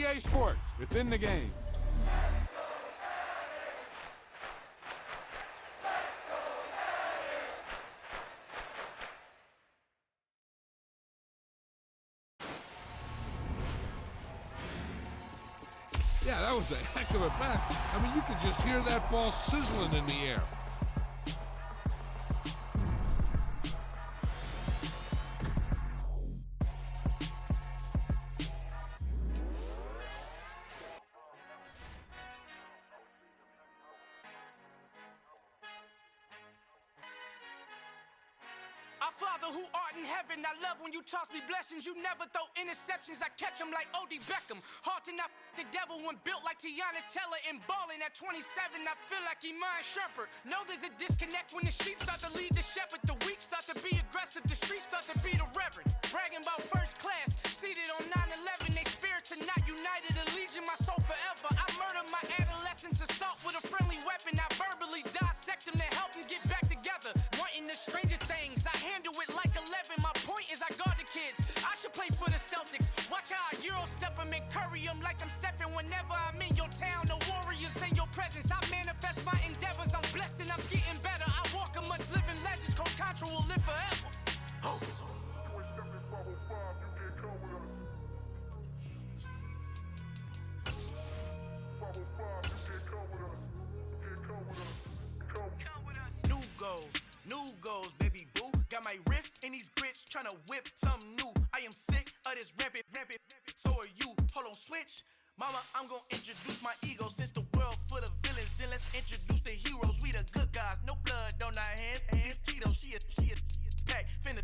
EA Sports. It's in the game. Yeah, that was a heck of a pass. I mean, you could just hear that ball sizzling in the air. Our Father who art in heaven, I love when you toss me blessings. You never throw interceptions, I catch them like O.D. Beckham. Hard to not the devil when built like Tiana Teller and balling at 27. I feel like Iman Shumpert. Know there's a disconnect when the sheep start to lead the shepherd. The weak start to be aggressive, the streets start to be the reverend. Bragging about first class, seated on 9/11. They spirits are not united, a legion, my soul forever. I murder my adolescence, assault with a friendly weapon. I verbally dissect them to help them get back together. Wanting the stranger things, I handle it like 11. My point is I guard the kids. I should play for the Celtics. Watch how I Euro step them and curry them like I'm Stephen. Whenever I'm in your town, the Warriors in your presence. I manifest my endeavors. I'm blessed and I'm getting better. I walk amongst living legends. Coach Contra will live forever. Oh. New goals, baby boo. Got my wrist in these grits, tryna whip something new. I am sick of this rampant. So are you. Hold on, switch. Mama, I'm gonna introduce my ego. Since the world full of villains, then let's introduce the heroes. We the good guys, no blood on our hands. It's Cheeto, she a back. Finna,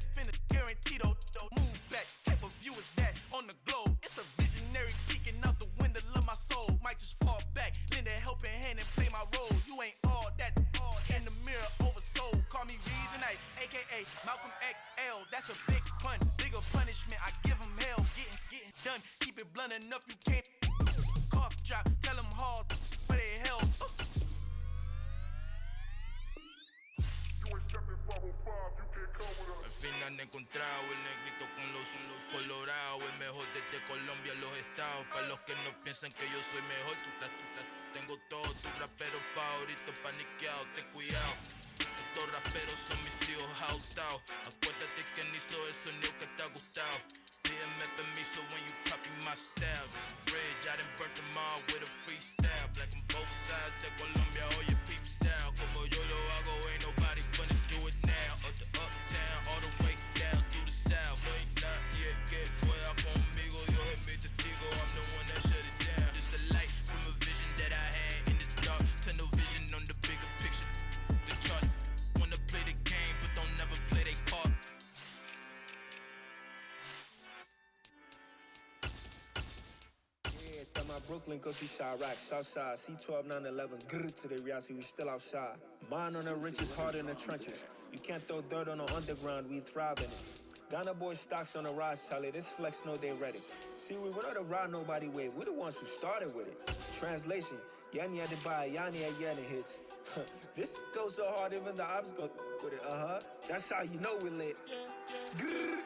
guaranteed though. Move back, type of view is that on the globe. It's a visionary peeking out the window of my soul. Might just fall back, lend a helping hand and play my role. You ain't all that in the mirror oversold. Call me Reasonite, aka Malcolm XL. That's a big pun, bigger punishment. I give him hell, getting done. Keep it blunt enough, you can't. Cough drop, tell them hard where they hell. Al fin han encontrado el negrito con los colorados, el mejor desde Colombia a los estados. Para los que no piensan que yo soy mejor, tengo todos tus raperos favoritos paniqueados, ten cuidado. Estos raperos son mis hijos jautados. Acuérdate quién hizo el sonido que te ha gustado. Pídeme permiso when you copy my style. This bridge, I done burnt them all with a freestyle. Black on both sides de Colombia, oye peep style. Como yo lo hago, ain't nobody finna do it now. Up to uptown, all the way down through the south. No hay nadie que pueda conmigo, Dios es mi testigo. I'm the one that shut it down. Just the light from a vision that I had in the dark. Tunnel vision on the bigger picture. The charts wanna play the game, but don't never play their part. My Brooklyn, go see Chirac, Southside, C12, 911, grrr to the reality, we still outside. Mine on the riches, hard in the trenches. You can't throw dirt on the underground, we thrive in it. Ghana boys stocks on the rise, Charlie, this flex know they ready. See, we don't to ride nobody way, we're the ones who started with it. Translation, Yanni had to buy, Yanni had Yanni hits. This goes so hard, even the ops go with it, That's how you know we lit. Grrr.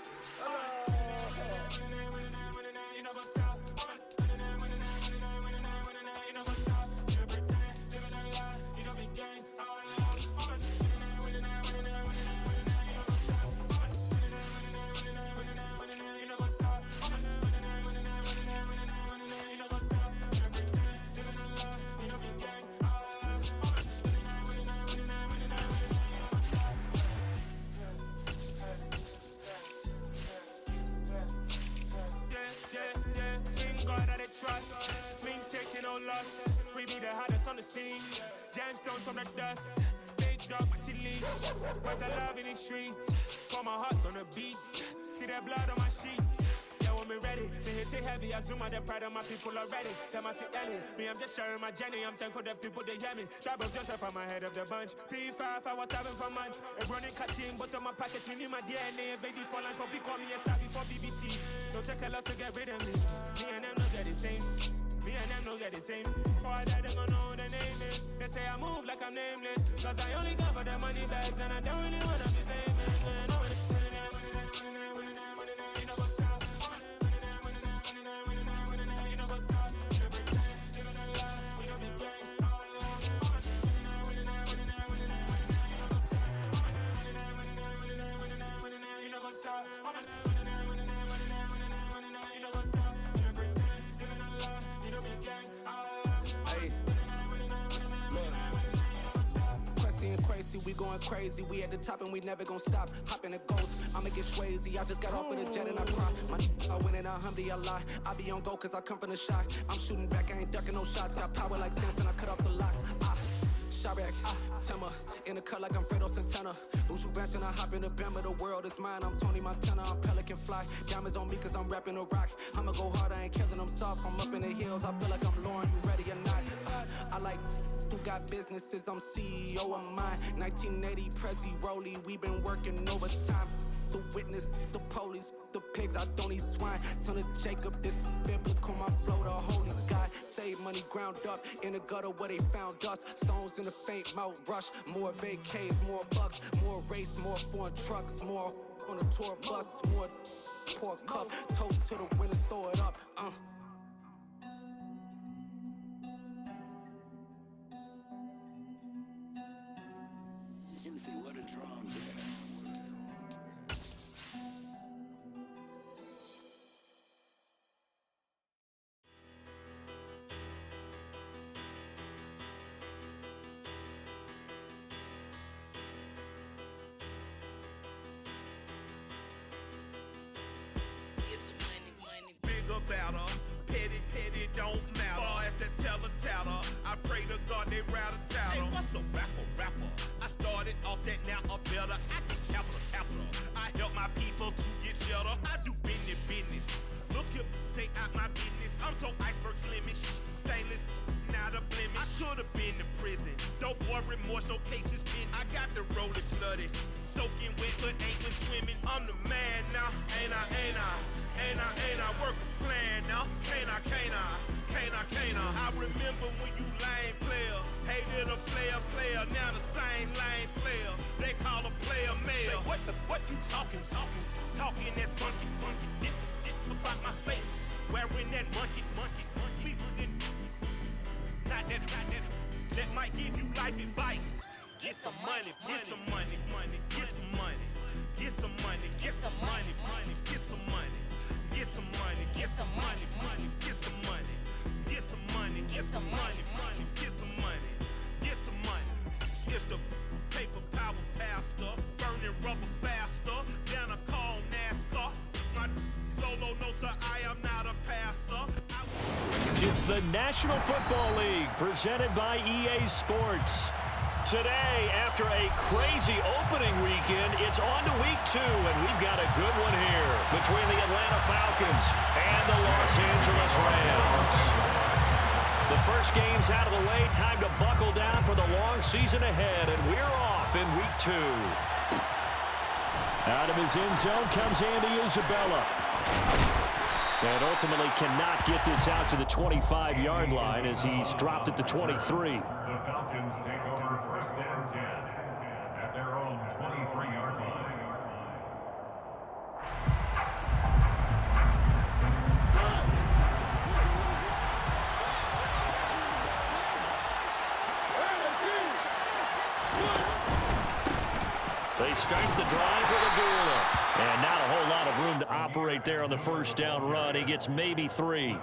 We be the hottest on the scene. Gemstones from the dust. Big dog, Matty Lee. Where's the love in the streets? For my heart on the beat. See that blood on my sheets. Yeah, when we ready, they hit it heavy. I zoom out the pride of my people already. Them I see Ellie. Me, I'm just sharing my journey. I'm thankful the people they hear me. Trouble Joseph, I'm ahead of the bunch. P5, I was starving for months. A running cutting, but on my pockets, we need my DNA. Baby for lunch, but we call me a star before BBC. Don't take a lot to get rid of me. Me and them don't get the same. Me and them don't get the same. All that they gon' know the name is. They say I move like I'm nameless. Cause I only come for the money bags and I don't really wanna be famous. Man, you know go stop. You know go stop. going crazy. We at the top and we never gonna stop. Hop in a ghost, I'ma get swayzy. I just got off of the jet and I cry. I win in a Humvee, I lie. I be on go cause I come from the shot. I'm shooting back, I ain't ducking no shots. Got power like Samson, I cut off the locks. Chirac, Timmer, in the cut like I'm Fredo Santana. Buju Banton, I hop in the Bama, the world is mine. I'm Tony Montana, I'm Pelican Fly. Diamonds on me cause I'm rapping a rock. I'ma go hard, I ain't killing them soft. I'm up in the hills, I feel like I'm Lauren, you ready or not? I like who got businesses, I'm CEO of mine. 1980, Prezi Rolly, we been working overtime. The witness, the police, the pigs, I don't eat swine. Son of Jacob, this biblical, my flow, the holy God. Save money ground up in the gutter where they found us. Stones in the faint mouth rush. More vacays, more bucks, more race, more foreign trucks, more on a tour bus, more pour cup. Toast to the winners, throw it up. Juicy, what a drum, yeah. Better, petty, don't matter. Far as that teller, I pray to God they rattle tattle. Hey, what's a rapper? I started off that, now a better. I do capital. I help my people to get cheddar. I do business. Look here, stay out my business. I'm so iceberg slimish, stainless, not a blemish. I should've been to prison. Don't boy remorse, no cases pinned. I got the roller flooded, soaking wet, but ain't been swimming. I'm the man now, ain't I? Work a plan now, can't I? I remember when you lame player, hated a player, now the same lame player. They call a player male. Say, what you talking that funky, get about my face, wearing that monkey, not that, that might give you life advice. Get some money, get some money, get some money, get some money, get some money, get some money. Get some money, get some money, get some money, get some money, get some money, get some money, get some money. It's the paper power pastor, burning rubber faster, down a call NASCAR. My solo no sir, I am not a passer. It's the National Football League presented by EA Sports. Today, after a crazy opening weekend, it's on to week 2, and we've got a good one here between the Atlanta Falcons and the Los Angeles Rams. The first game's out of the way, time to buckle down for the long season ahead, and we're off in week 2. Out of his end zone comes Andy Isabella. And ultimately cannot get this out to the 25-yard line as he's dropped at the 23. The Falcons take over 1st and 10 at their own 23-yard line. They start the drive with Abdullah. And not a whole lot of room to operate there on the first down run. He gets maybe 3.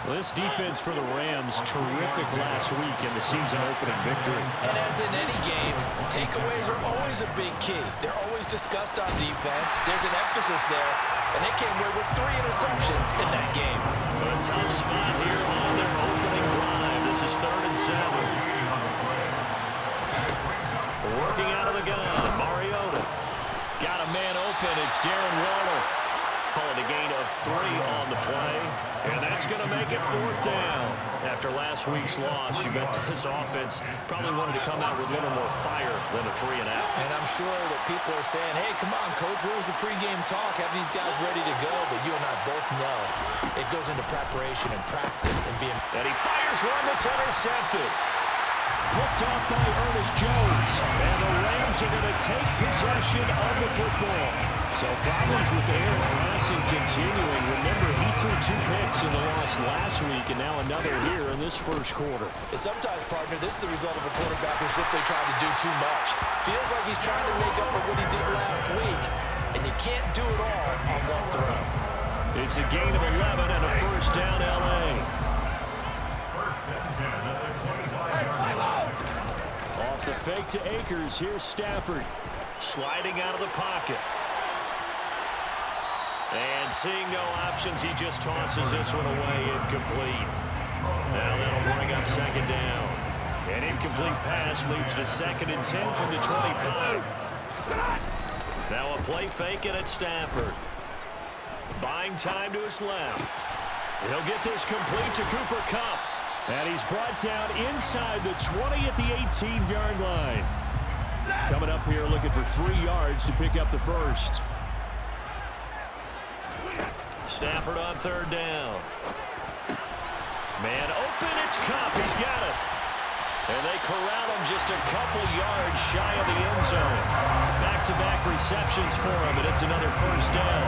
Well, this defense for the Rams, terrific last week in the season opening victory. And as in any game, takeaways are always a big key. They're always discussed on defense. There's an emphasis there, and they came away with 3 interceptions in that game. A tough spot here on their opening drive. This is 3rd and 7. Working out of the gun, Mariota. Got a man open, it's Darren Waller. Calling a gain of 3 on the play. And that's going to make it 4th down. After last week's loss, you bet this offense probably wanted to come out with a little more fire than a 3 and out. And I'm sure that people are saying, hey, come on, Coach, where was the pregame talk? Have these guys ready to go? But you and I both know it goes into preparation and practice and being... And he fires one that's intercepted. Picked off by Ernest Jones. And the Rams are going to take possession of the football. So problems with air passing continuing. Remember, he threw 2 picks in the loss last week, and now another here in this first quarter. And sometimes, partner, this is the result of a quarterback who's simply trying to do too much. Feels like he's trying to make up for what he did last week, and you can't do it all on one throw. It's a gain of 11 and a first down, L.A. First and 10 at the 25-yard line. Off The fake to Akers. Here's Stafford. Sliding out of the pocket. And seeing no options, he just tosses this one away, incomplete. Now that'll bring up second down. An incomplete pass leads to 2nd and 10 from the 25. Now a play fake and it's Stafford. Buying time to his left. He'll get this complete to Cooper Kupp. And he's brought down inside the 20 at the 18-yard line. Coming up here looking for 3 yards to pick up the first. Stafford on 3rd down. Man open, it's Kupp. He's got it. And they corral him just a couple yards shy of the end zone. Back-to-back receptions for him, and it's another first down.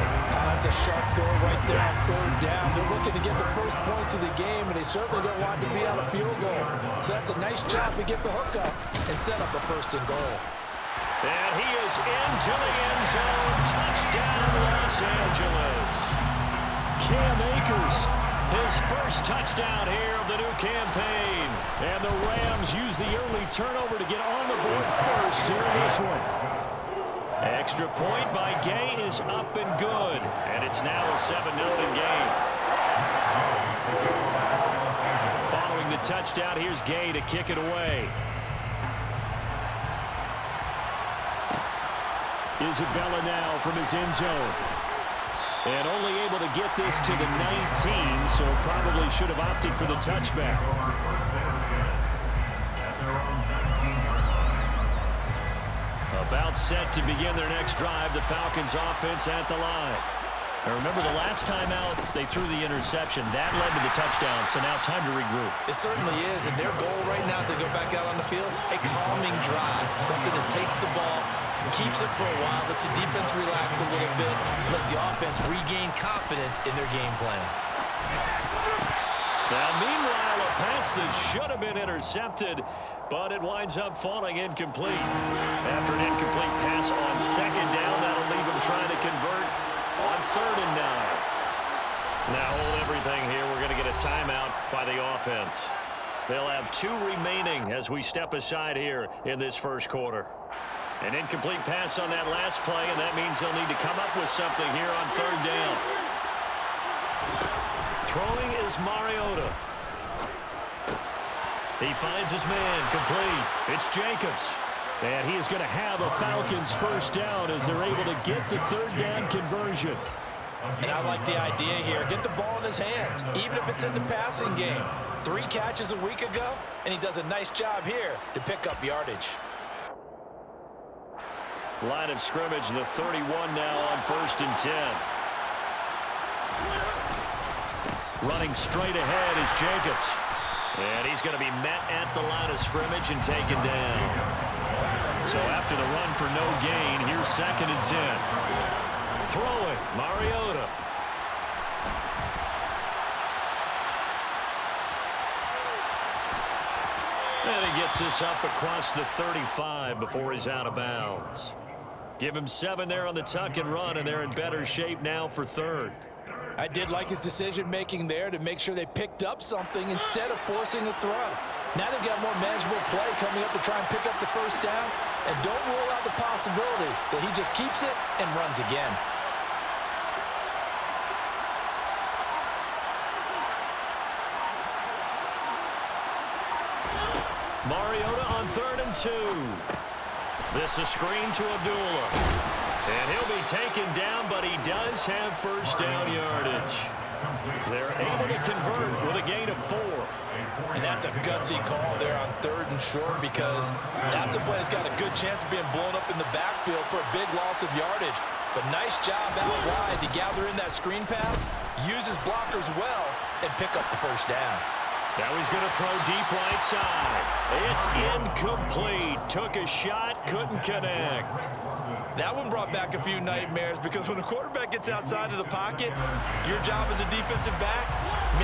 That's a sharp throw right there on 3rd down. They're looking to get the first points of the game, and they certainly don't want to be on a field goal. So that's a nice job to get the hook up and set up a 1st and goal. And he is into the end zone. Touchdown, Los Angeles. Cam Akers, his first touchdown here of the new campaign. And the Rams use the early turnover to get on the board first here in this one. Extra point by Gay is up and good. And it's now a 7-0 game. Following the touchdown, here's Gay to kick it away. Isabella now from his end zone. And only able to get this to the 19, so probably should have opted for the touchback. About set to begin their next drive, the Falcons offense at the line. Now remember, the last time out, they threw the interception. That led to the touchdown, so now time to regroup. It certainly is, and their goal right now as they go back out on the field, a calming drive, something that takes the ball, keeps it for a while, lets the defense relax a little bit, lets the offense regain confidence in their game plan. Now, meanwhile, a pass that should have been intercepted, but it winds up falling incomplete. After an incomplete pass on 2nd down, that'll leave him trying to convert on 3rd and 9. Now, hold everything here. We're going to get a timeout by the offense. They'll have 2 remaining as we step aside here in this first quarter. An incomplete pass on that last play, and that means they'll need to come up with something here on 3rd down. Throwing is Mariota. He finds his man, complete. It's Jacobs. And he is going to have a Falcons first down as they're able to get the 3rd down conversion. And I like the idea here. Get the ball in his hands, even if it's in the passing game. 3 catches a week ago, and he does a nice job here to pick up yardage. Line of scrimmage, the 31 now on 1st and 10. Running straight ahead is Jacobs. And he's going to be met at the line of scrimmage and taken down. So after the run for no gain, here's 2nd and 10. Throwing, Mariota. And he gets this up across the 35 before he's out of bounds. Give him 7 there on the tuck and run, and they're in better shape now for 3rd. I did like his decision-making there to make sure they picked up something instead of forcing a throw. Now they've got more manageable play coming up to try and pick up the first down, and don't rule out the possibility that he just keeps it and runs again. Mariota on 3rd and 2. This a screen to Abdullah. And he'll be taken down, but he does have first down yardage. They're able to convert with a gain of 4. And that's a gutsy call there on 3rd and short, because that's a play that's got a good chance of being blown up in the backfield for a big loss of yardage. But nice job out wide to gather in that screen pass, use his blockers well, and pick up the first down. Now he's going to throw deep right side. It's incomplete. Took a shot, couldn't connect. That one brought back a few nightmares, because when a quarterback gets outside of the pocket, your job as a defensive back,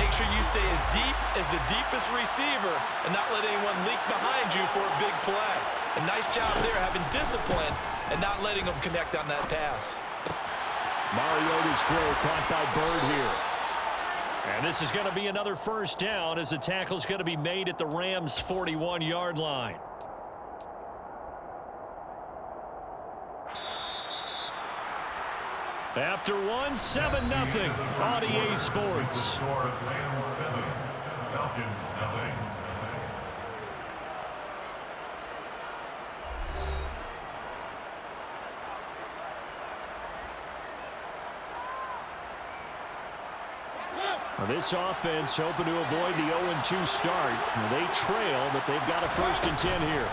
make sure you stay as deep as the deepest receiver and not let anyone leak behind you for a big play. A nice job there, having discipline and not letting them connect on that pass. Mariota's throw caught by Bird here. And this is going to be another first down as the tackle's going to be made at the Rams' 41-yard line. After one, 7-0 on EA Sports. Rams 7, Falcons nothing. Well, this offense hoping to avoid the 0-2 start. They trail, but they've got a 1st and 10 here.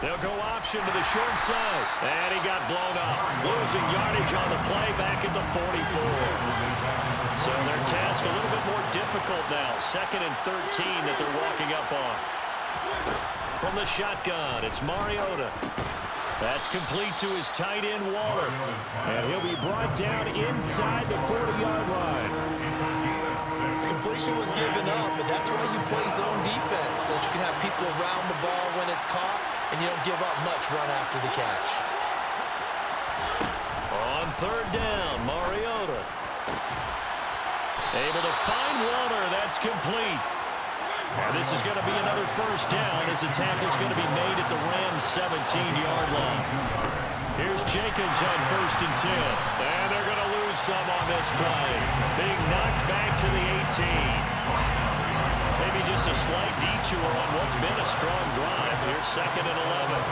They'll go option to the short side. And he got blown up. Losing yardage on the play back at the 44. So their task a little bit more difficult now. 2nd and 13 that they're walking up on. From the shotgun, it's Mariota. That's complete to his tight end, Waller. And he'll be brought down inside the 40-yard line. Completion was given up, but that's why you play zone defense, so that you can have people around the ball when it's caught, and you don't give up much run after the catch. On 3rd down, Mariota. Able to find Waller. That's complete. And this is going to be another 1st down as the tackle's going to be made at the Rams' 17-yard line. Here's Jenkins on 1st and 10. And they're going to lose some on this play. Being knocked back to the 18. Maybe just a slight detour on what's been a strong drive. Here's 2nd and 11.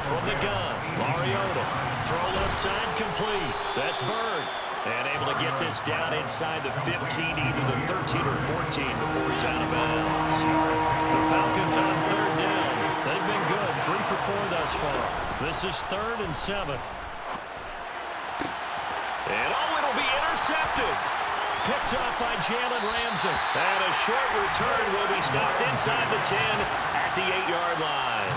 From the gun, Mariota. Throw left side complete. That's Bird. And able to get this down inside the 15, either the 13 or 14 before he's out of bounds. The Falcons on 3rd down. They've been good, 3 for 4 thus far. This is 3rd and 7. And it'll be intercepted. Picked up by Jalen Ramsey. And a short return will be stopped inside the 10 at the 8-yard line.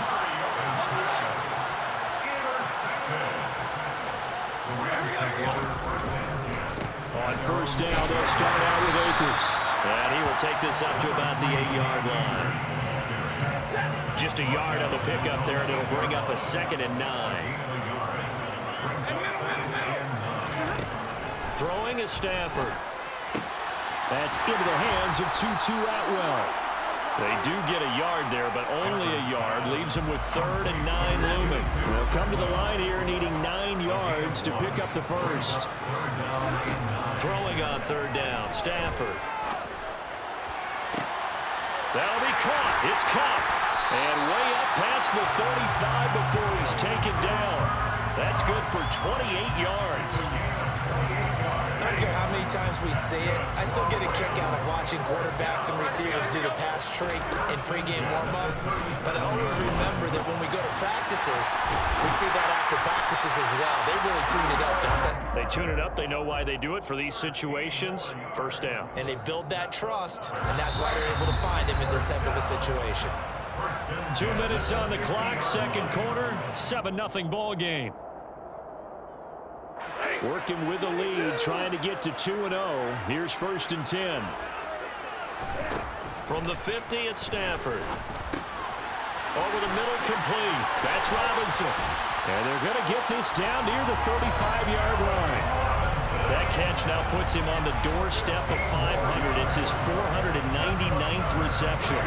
On 1st down, they'll start out with Akers. And he will take this up to about the 8-yard line. Just a yard on the pickup there, and it'll bring up a 2nd and 9. Throwing is Stafford. That's into the hands of Tutu Atwell. They do get a yard there, but only a yard. Leaves them with 3rd and 9 looming. They'll come to the line here needing 9 yards to pick up the 1st. Throwing on 3rd down, Stafford. That'll be caught. It's caught. And way up past the 35 before he's taken down. That's good for 28 yards. I don't care how many times we see it. I still get a kick out of watching quarterbacks and receivers do the pass tree in pregame warm-up. But I always remember that when we go to practices, we see that after practices as well. They really tune it up, don't they? They tune it up. They know why they do it for these situations. 1st down. And they build that trust, and that's why they're able to find him in this type of a situation. 2 minutes on the clock, 2nd quarter, 7-0 ball game. Working with the lead, trying to get to 2-0. Here's 1st and 10. From the 50, it's Stafford. Over the middle, complete. That's Robinson. And they're going to get this down near the 35-yard line. That catch now puts him on the doorstep of 500. It's his 499th reception.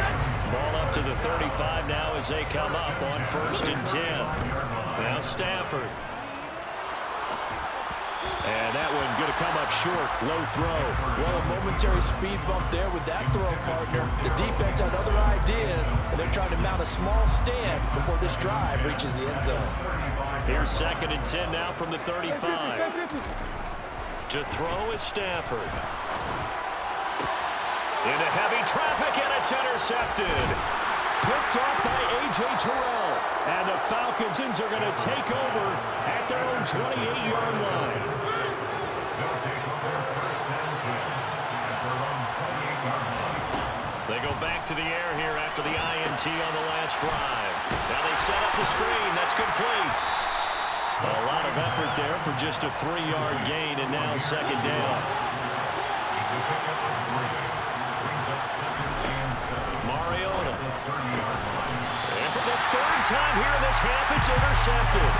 Ball up to the 35 now as they come up on 1st and 10. Now Stafford. And that one going to come up short. Low throw. Well, a momentary speed bump there with that throw, partner. The defense had other ideas, and they're trying to mount a small stand before this drive reaches the end zone. Here's 2nd and 10 now from the 35. To throw is Stafford. Into heavy traffic, and it's intercepted. Picked up by A.J. Terrell. And the Falcons are going to take over at their own 28-yard line. They go back to the air here after the INT on the last drive. Now they set up the screen. That's complete. A lot of effort there for just a 3-yard gain, and now 2nd down. Mariota. And for the 3rd time here in this half, it's intercepted.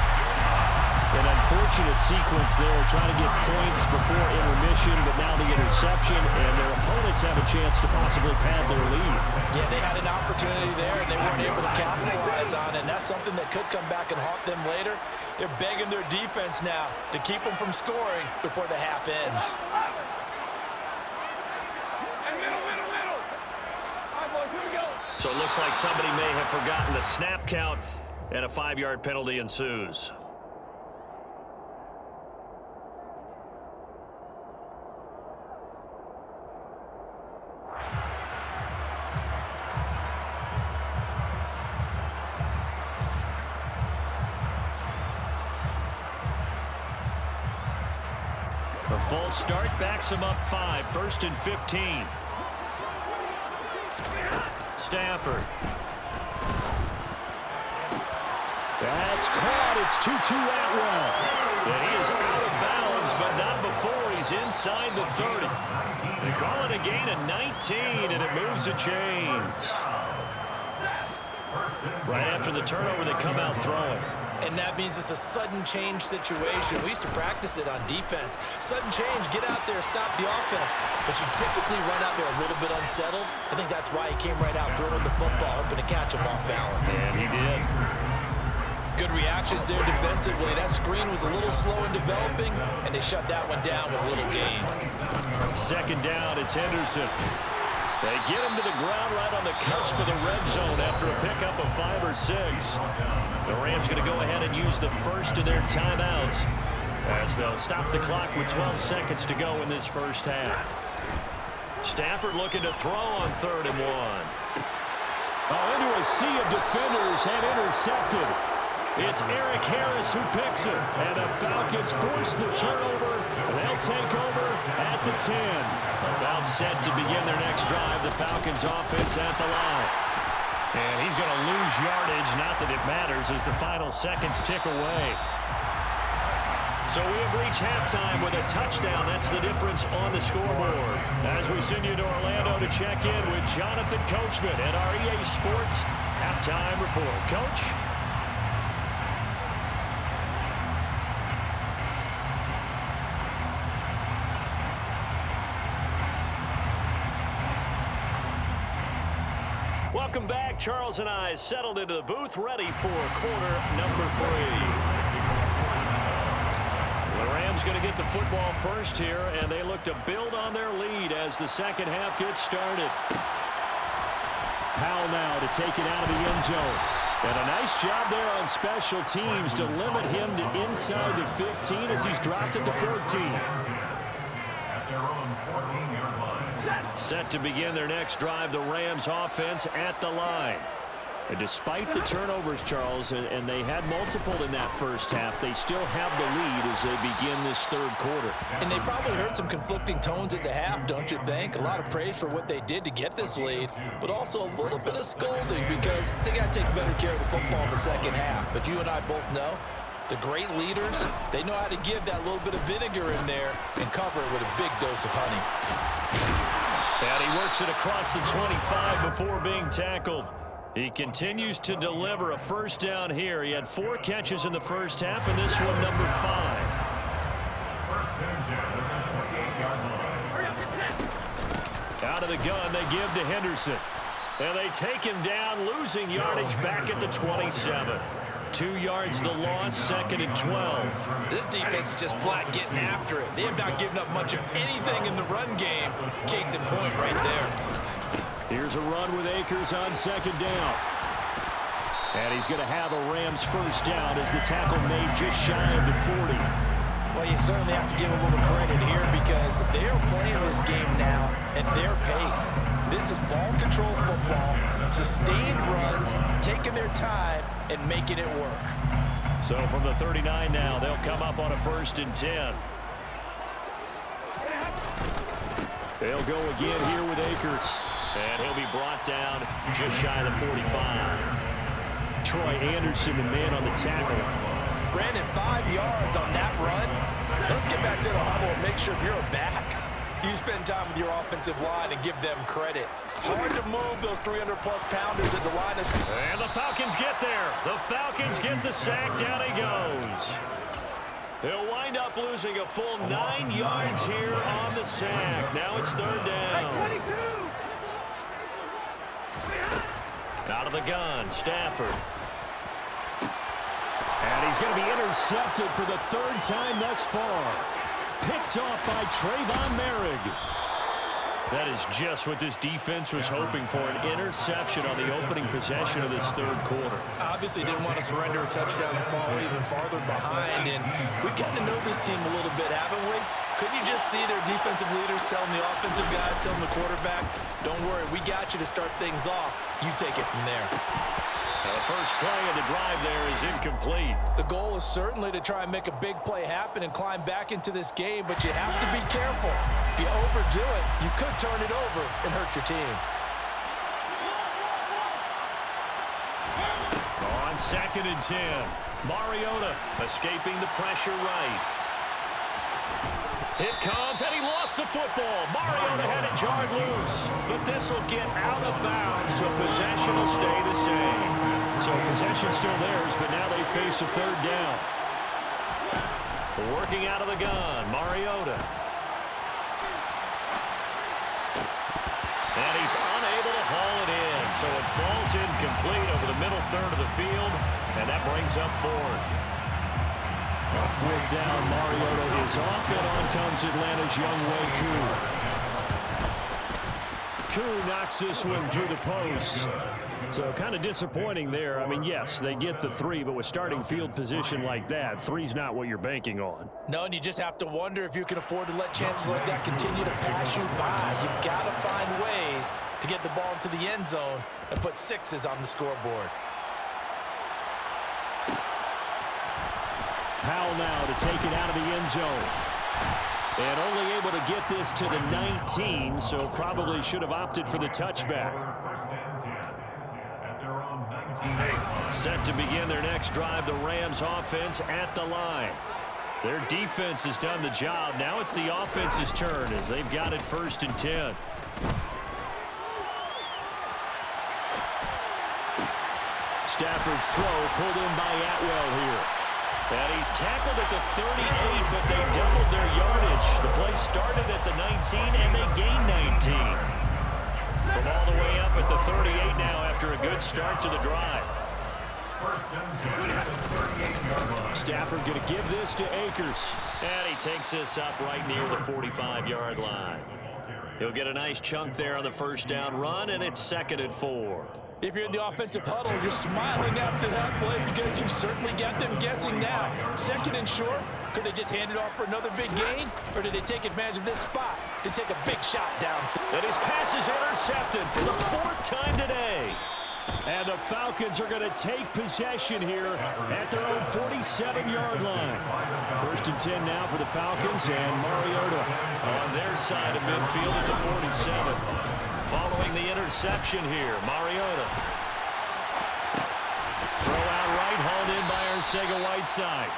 An unfortunate sequence there, trying to get points before intermission, but now the interception, and their opponents have a chance to possibly pad their lead. Yeah, they had an opportunity there, and they weren't able to capitalize on it, and that's something that could come back and haunt them later. They're begging their defense now to keep them from scoring before the half ends. So it looks like somebody may have forgotten the snap count, and a 5-yard penalty ensues. A false start backs him up 5, 1st and 15. Stafford. That's caught. It's Tutu Atwell. And he is out of bounds, but not before he's inside the 30. They call it a gain of 19, and it moves the chains. Right after the turnover, they come out throwing. And that means it's a sudden change situation. We used to practice it on defense. Sudden change, get out there, stop the offense. But you typically run out there a little bit unsettled. I think that's why he came right out throwing the football, hoping to catch him off balance. And he did. Good reactions there defensively. That screen was a little slow in developing, and they shut that one down with a little gain. 2nd down, it's Henderson. They get him to the ground right on the cusp of the red zone after a pickup of 5 or 6. The Rams going to go ahead and use the first of their timeouts as they'll stop the clock with 12 seconds to go in this first half. Stafford looking to throw on 3rd and 1. Into a sea of defenders and intercepted. It's Eric Harris who picks it, and the Falcons force the turnover. They'll take over at the 10. About set to begin their next drive. The Falcons offense at the line. And he's going to lose yardage. Not that it matters as the final seconds tick away. So we have reached halftime with a touchdown. That's the difference on the scoreboard. As we send you to Orlando to check in with Jonathan Coachman at our EA Sports Halftime Report. Coach? Welcome back. Charles and I settled into the booth, ready for quarter number 3. The Rams going to get the football first here, and they look to build on their lead as the second half gets started. Powell now to take it out of the end zone. And a nice job there on special teams to limit him to inside the 15 as he's dropped at the 14. At their own 14-yard line. Set to begin their next drive, the Rams offense at the line. And despite the turnovers, Charles, and they had multiple in that first half, they still have the lead as they begin this 3rd quarter. And they probably heard some conflicting tones at the half, don't you think? A lot of praise for what they did to get this lead, but also a little bit of scolding because they got to take better care of the football in the second half. But you and I both know the great leaders, they know how to give that little bit of vinegar in there and cover it with a big dose of honey. And he works it across the 25 before being tackled. He continues to deliver a first down here. He had 4 catches in the first half, and this one number 5. First and 10 at the 28-yard line. Out of the gun, they give to Henderson. And they take him down, losing yardage back at the 27. 2 yards the loss, 2nd and 12. This defense is just flat getting after it. They have not given up much of anything in the run game. Case in point right there. Here's a run with Akers on 2nd down. And he's going to have a Rams first down as the tackle made just shy of the 40. Well, you certainly have to give a little credit here because they're playing this game now at their pace. This is ball control football, sustained runs, taking their time, and making it work. So from the 39 now, they'll come up on a 1st and 10. They'll go again here with Akers. And he'll be brought down just shy of the 45. Troy Anderson, the man on the tackle. Brandon, 5 yards on that run. Let's get back to the huddle and make sure if you're a back, you spend time with your offensive line and give them credit. Hard to move those 300-plus pounders at the line of scrimmage. And the Falcons get there. The Falcons get the sack. Down he goes. They'll wind up losing a full 9 yards here on the sack. Now it's 3rd down. Out of the gun, Stafford. And he's going to be intercepted for the third time thus far. Picked off by Trayvon Merrick. That is just what this defense was hoping for, an interception on the opening possession of this third quarter. Obviously didn't want to surrender a touchdown and fall even farther behind, and we've gotten to know this team a little bit, haven't we? Couldn't you just see their defensive leaders telling the offensive guys, telling the quarterback, don't worry, we got you to start things off. You take it from there. The first play of the drive there is incomplete. The goal is certainly to try and make a big play happen and climb back into this game, but you have to be careful. If you overdo it, you could turn it over and hurt your team. On 2nd and 10, Mariota escaping the pressure right. It comes, and he lost the football. Mariota had it jarred loose, but this will get out of bounds, so possession will stay the same. So possession still theirs, but now they face a third down. Working out of the gun, Mariota. And he's unable to haul it in, so it falls incomplete over the middle third of the field, and that brings up 4th. On 4th down, Mariota is off, and on comes Atlanta's Younghoe Koo. Koo knocks this one through the post. So kind of disappointing there. I mean, yes, they get the 3, but with starting field position like that, 3's not what you're banking on. No, and you just have to wonder if you can afford to let chances like that continue to pass you by. You've got to find ways to get the ball into the end zone and put 6s on the scoreboard. Powell now to take it out of the end zone. And only able to get this to the 19, so probably should have opted for the touchback. Set to begin their next drive, the Rams offense at the line. Their defense has done the job. Now it's the offense's turn as they've got it 1st and 10. Stafford's throw pulled in by Atwell here. And he's tackled at the 38, but they doubled their yardage. The play started at the 19, and they gained 19. From all the way up at the 38 now after a good start to the drive. Stafford going to give this to Akers. And he takes this up right near the 45-yard line. He'll get a nice chunk there on the first down run, and it's 2nd and 4. If you're in the offensive huddle, you're smiling after that play because you've certainly got them guessing now. 2nd and short, could they just hand it off for another big gain? Or did they take advantage of this spot to take a big shot down? And his pass is intercepted for the 4th time today. And the Falcons are going to take possession here at their own 47-yard line. 1st and 10 now for the Falcons, and Mariota on their side of midfield at the 47. Following the interception here, Mariota. Throw out right, hauled in by Arcega-Whiteside.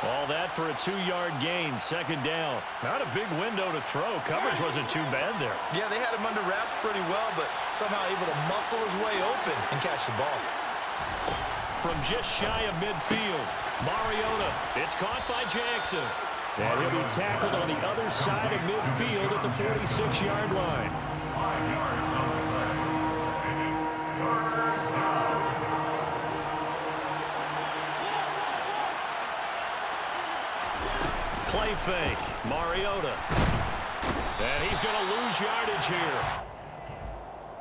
All that for a 2-yard gain, 2nd down. Not a big window to throw. Coverage wasn't too bad there. Yeah, they had him under wraps pretty well, but somehow able to muscle his way open and catch the ball. From just shy of midfield, Mariota. It's caught by Jackson. And he'll be tackled on the other side of midfield at the 46-yard line. 5 yards on the play, and it's 3rd down. Play fake, Mariota. And he's going to lose yardage here,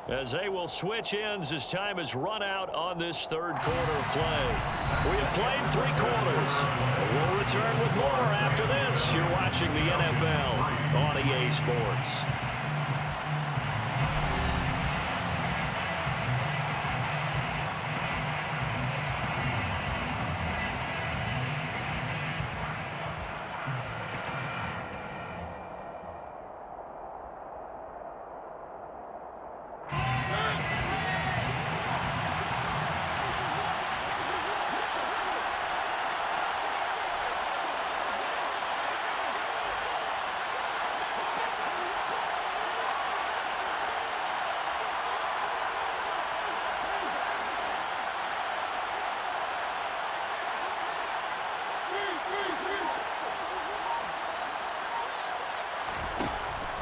as they will switch ends as time has run out on this 3rd quarter of play. We have played 3 quarters. We'll return with more after this. You're watching the NFL on EA Sports.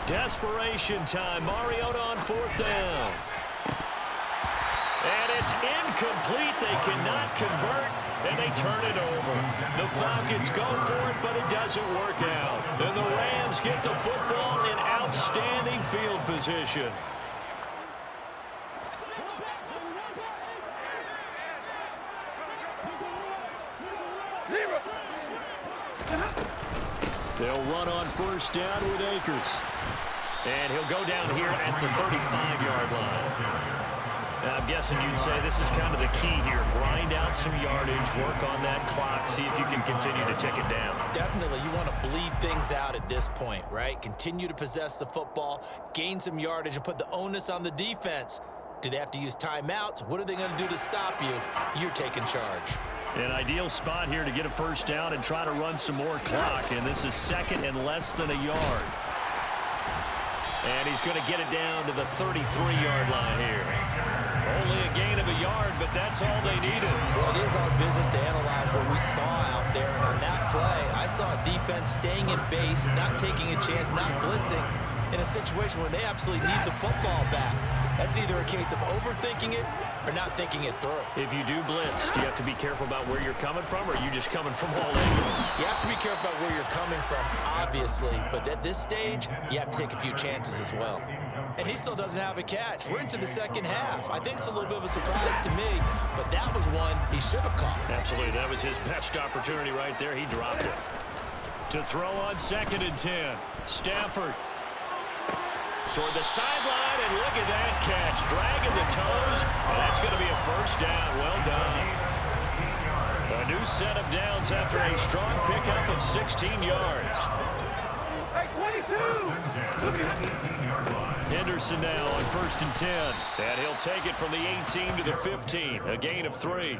Desperation time. Mariota on 4th down. And it's incomplete. They cannot convert and they turn it over. The Falcons go for it, but it doesn't work out. And the Rams get the football in outstanding field position. They'll run on first down with Akers. And he'll go down here at the 35-yard line. Now, I'm guessing you'd say this is kind of the key here. Grind out some yardage, work on that clock, see if you can continue to tick it down. Definitely, you want to bleed things out at this point, right? Continue to possess the football, gain some yardage, and put the onus on the defense. Do they have to use timeouts? What are they going to do to stop you? You're taking charge. An ideal spot here to get a first down and try to run some more clock, and this is second and less than a yard. And he's going to get it down to the 33-yard line here. Only a gain of a yard, but that's all they needed. Well, it is our business to analyze what we saw out there. And on that play, I saw a defense staying in base, not taking a chance, not blitzing, in a situation where they absolutely need the football back. That's either a case of overthinking it or not thinking it through. If you do blitz, do you have to be careful about where you're coming from, or are you just coming from all angles? You have to be careful about where you're coming from, obviously. But at this stage, you have to take a few chances as well. And he still doesn't have a catch. We're into the second half. I think it's a little bit of a surprise to me, but that was one he should have caught. Absolutely. That was his best opportunity right there. He dropped it. To throw on 2nd and 10. Stafford toward the sideline, and look at that catch. Dragging the toes, and that's going to be a first down. Well done. A new set of downs after a strong pickup of 16 yards. Henderson now on 1st and 10. And he'll take it from the 18 to the 15. A gain of 3.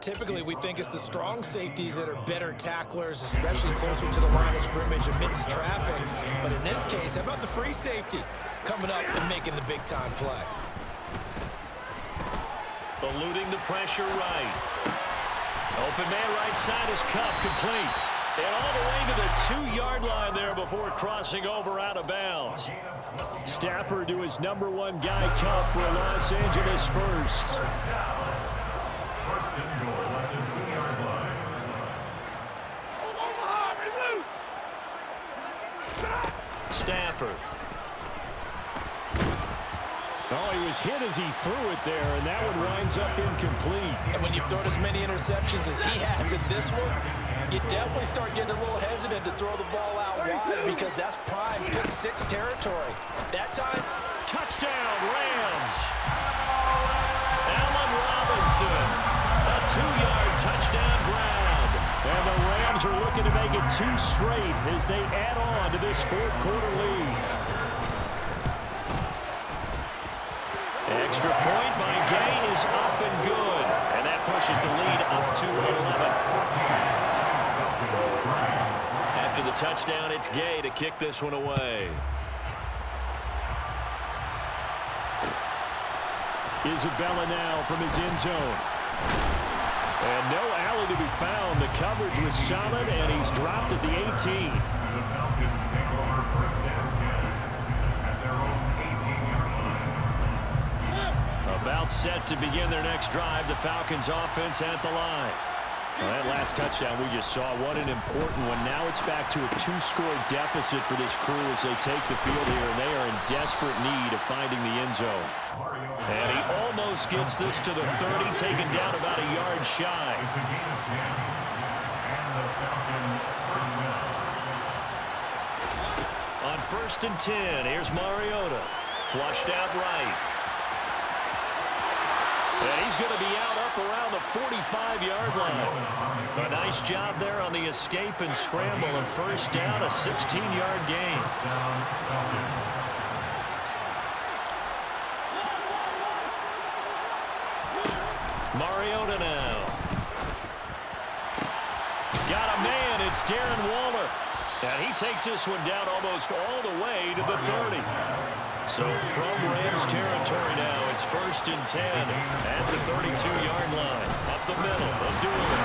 Typically, we think it's the strong safeties that are better tacklers, especially closer to the line of scrimmage amidst traffic. But in this case, how about the free safety coming up and making the big-time play? Eluding the pressure right. Open man right side is Cup, complete. And all the way to the 2-yard line there before crossing over out of bounds. Stafford to his number 1 guy, Cup, for a Los Angeles first. Stafford. Oh, he was hit as he threw it there, and that one winds up incomplete. And when you've thrown as many interceptions as he has in this one, you definitely start getting a little hesitant to throw the ball out wide because that's prime pick 6 territory. That time, touchdown, Rams. Allen Robinson, a 2-yard touchdown grab. And the Rams are looking to make it 2 straight as they add on to this 4th quarter lead. Extra point by Gay is up and good. And that pushes the lead up to 11. After the touchdown, it's Gay to kick this one away. Isabella now from his end zone. And no alley to be found. The coverage was solid, and he's dropped at the 18. The Falcons take over 1st and 10 at their own 18-yard line. About set to begin their next drive. The Falcons offense at the line. Well, that last touchdown we just saw, what an important one. Now it's back to a 2-score deficit for this crew as they take the field here, and they are in desperate need of finding the end zone. And he almost gets this to the 30, taken down about a yard shy. It's a gain of 10, and the Falcons first down. On 1st and 10, here's Mariota. Flushed out right. And he's going to be out up around the 45-yard line. A nice job there on the escape and scramble, and first down, a 16-yard gain. Mariota now. Got a man, it's Darren Waller. And he takes this one down almost all the way to the 30. So from Rams territory now, it's 1st and 10 at the 32-yard line. Up the middle of Doolin.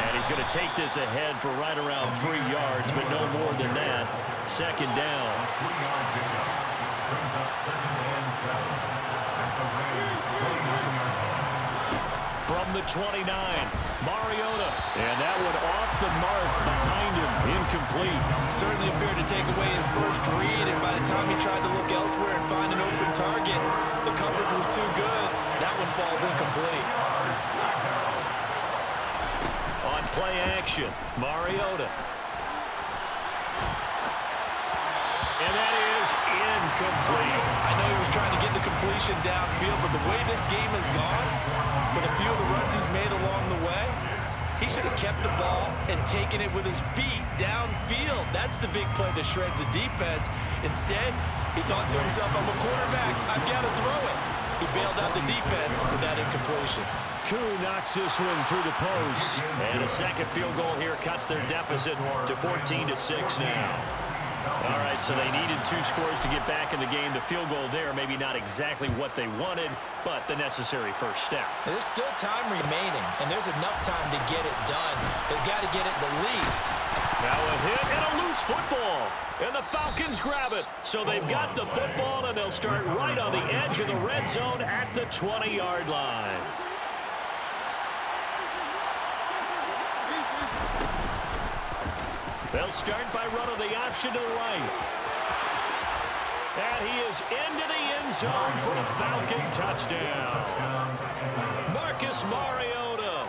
And he's going to take this ahead for right around 3 yards, but no more than that. 2nd down. 3-yard pickup brings up 2nd and 7 at the Rams' 49-yard line. from the 29. Mariota. And that one off the mark behind him. Incomplete. Certainly appeared to take away his first read, and by the time he tried to look elsewhere and find an open target, the coverage was too good. That one falls incomplete. On play action, Mariota. And that is incomplete. I know he was trying to get the completion downfield, but the way this game has gone, with a few of the runs he's made along the way, he should have kept the ball and taken it with his feet downfield. That's the big play that shreds the defense. Instead, he thought to himself, I'm a quarterback, I've got to throw it. He bailed out the defense with that incompletion. Koo knocks this one through the post. And a second field goal here cuts their deficit to 14-6 now. All right, so they needed 2 scores to get back in the game. The field goal there, maybe not exactly what they wanted, but the necessary first step. There's still time remaining, and there's enough time to get it done. They've got to get it the least. Now a hit and a loose football. And the Falcons grab it. So they've got the football, and they'll start right on the edge of the red zone at the 20-yard line. They'll start by running the option to the right. And he is into the end zone for a Falcon touchdown. Marcus Mariota,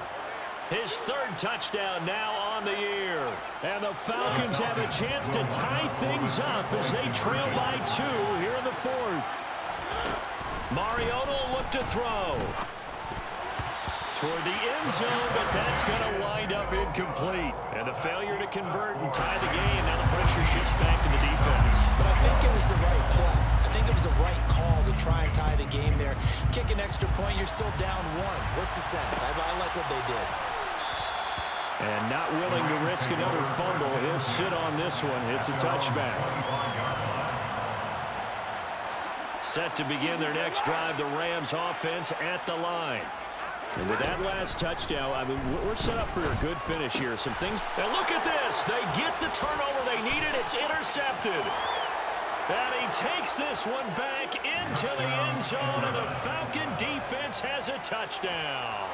his 3rd touchdown now on the year. And the Falcons have a chance to tie things up as they trail by 2 here in the 4th. Mariota will look to throw toward the end zone, but that's going to wind up incomplete. And the failure to convert and tie the game. Now the pressure shifts back to the defense. But I think it was the right play. I think it was the right call to try and tie the game there. Kick an extra point, you're still down 1. What's the sense? I like what they did. And not willing to risk another fumble. He'll sit on this one. It's a touchback. Set to begin their next drive, the Rams offense at the line. And with that last touchdown, I mean, we're set up for a good finish here. Some things. And look at this. They get the turnover they needed. It's intercepted. And he takes this one back into the end zone, and the Falcon defense has a touchdown.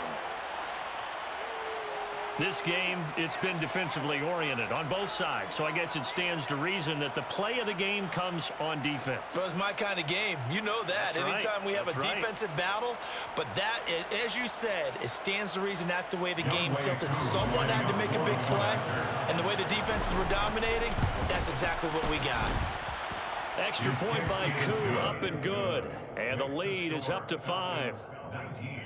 This game, it's been defensively oriented on both sides, so I guess it stands to reason that the play of the game comes on defense. So it's my kind of game. You know that. That's anytime we have That's a defensive battle, but that, as you said, it stands to reason that's the way the game tilted. Someone had to make a big play, and the way the defenses were dominating, that's exactly what we got. Extra point by Koo, up and good. And the lead is up to 5. 19.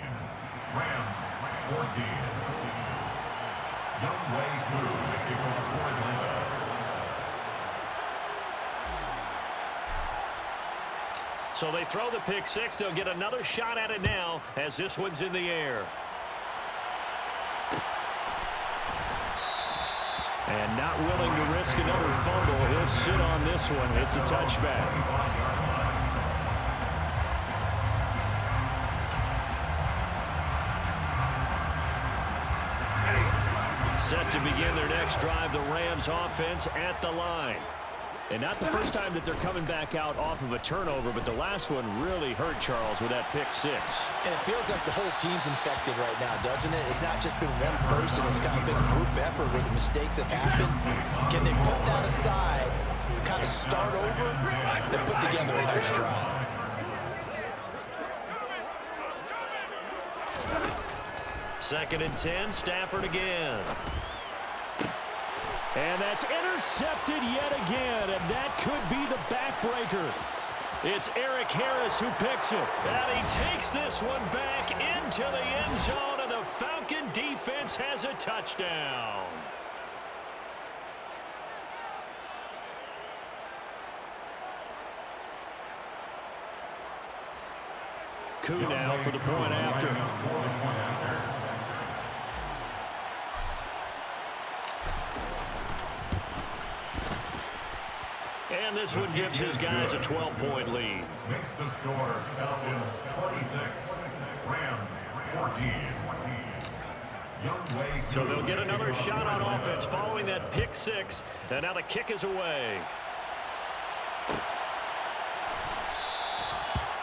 Rams, 14. Youngway Koo, the kicker for Atlanta. So they throw the pick 6. They'll get another shot at it now as this one's in the air. And not willing to risk another fumble. He'll sit on this one. It's a touchback. Set to begin their next drive, the Rams offense at the line. And not the first time that they're coming back out off of a turnover, but the last one really hurt Charles with that pick 6. And it feels like the whole team's infected right now, doesn't it? It's not just been one person. It's kind of been a group effort where the mistakes have happened. Can they put that aside, kind of start over, and put together a nice drive? Second and 10, Stafford again. And that's intercepted yet again, and that could be the backbreaker. It's Eric Harris who picks it, and he takes this one back into the end zone, and the Falcon defense has a touchdown. Koo now for the point after. And this one gives his guys a 12-point lead. Makes the score Falcons 26, Rams 14. So they'll get another shot on offense following that pick 6. And now the kick is away.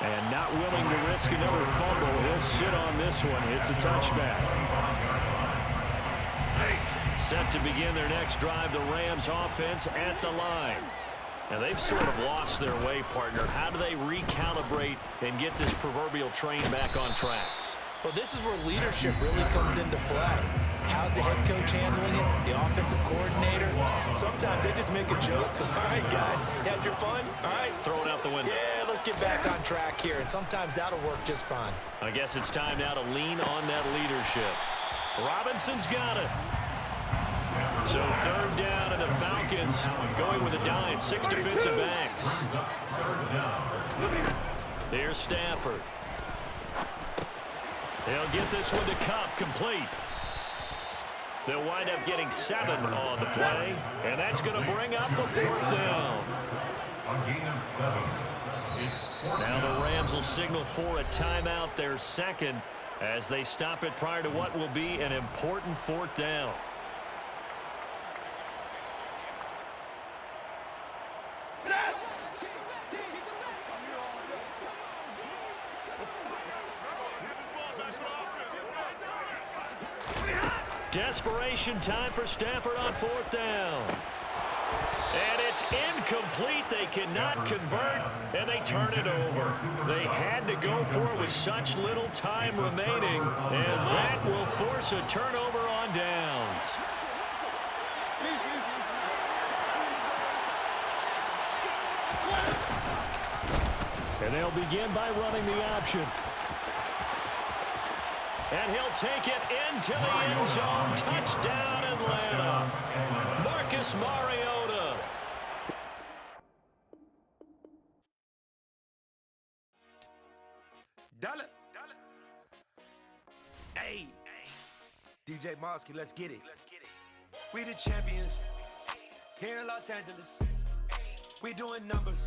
And not willing to risk another fumble. He'll sit on this one. It's a touchback. Set to begin their next drive, the Rams offense at the line. And they've sort of lost their way, partner. How do they recalibrate and get this proverbial train back on track? Well, this is where leadership really comes into play. How's the head coach handling it? The offensive coordinator? Sometimes they just make a joke. All right, guys, had your fun? All right. Throw it out the window. Yeah, let's get back on track here. And sometimes that'll work just fine. I guess it's time now to lean on that leadership. Robinson's got it. So third down, and the Falcons going with a dime. 6 defensive backs. Here's Stafford. They'll get this one to Cup, complete. They'll wind up getting 7 on the play, and that's going to bring up a 4th down. Now the Rams will signal for a timeout, their second, as they stop it prior to what will be an important 4th down. Desperation time for Stafford on 4th down. And it's incomplete. They cannot convert, and they turn it over. They had to go for it with such little time remaining, and that will force a turnover on downs. And they'll begin by running the option. And he'll take it into the end zone. Touchdown, Atlanta. Marcus Mariota. Dollar. Hey, DJ Mosky, let's get it. We the champions here in Los Angeles. We doing numbers.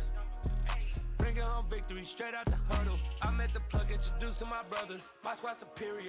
Bringing home victory straight out the huddle. I met the plug, introduced to my brother. My squad superior.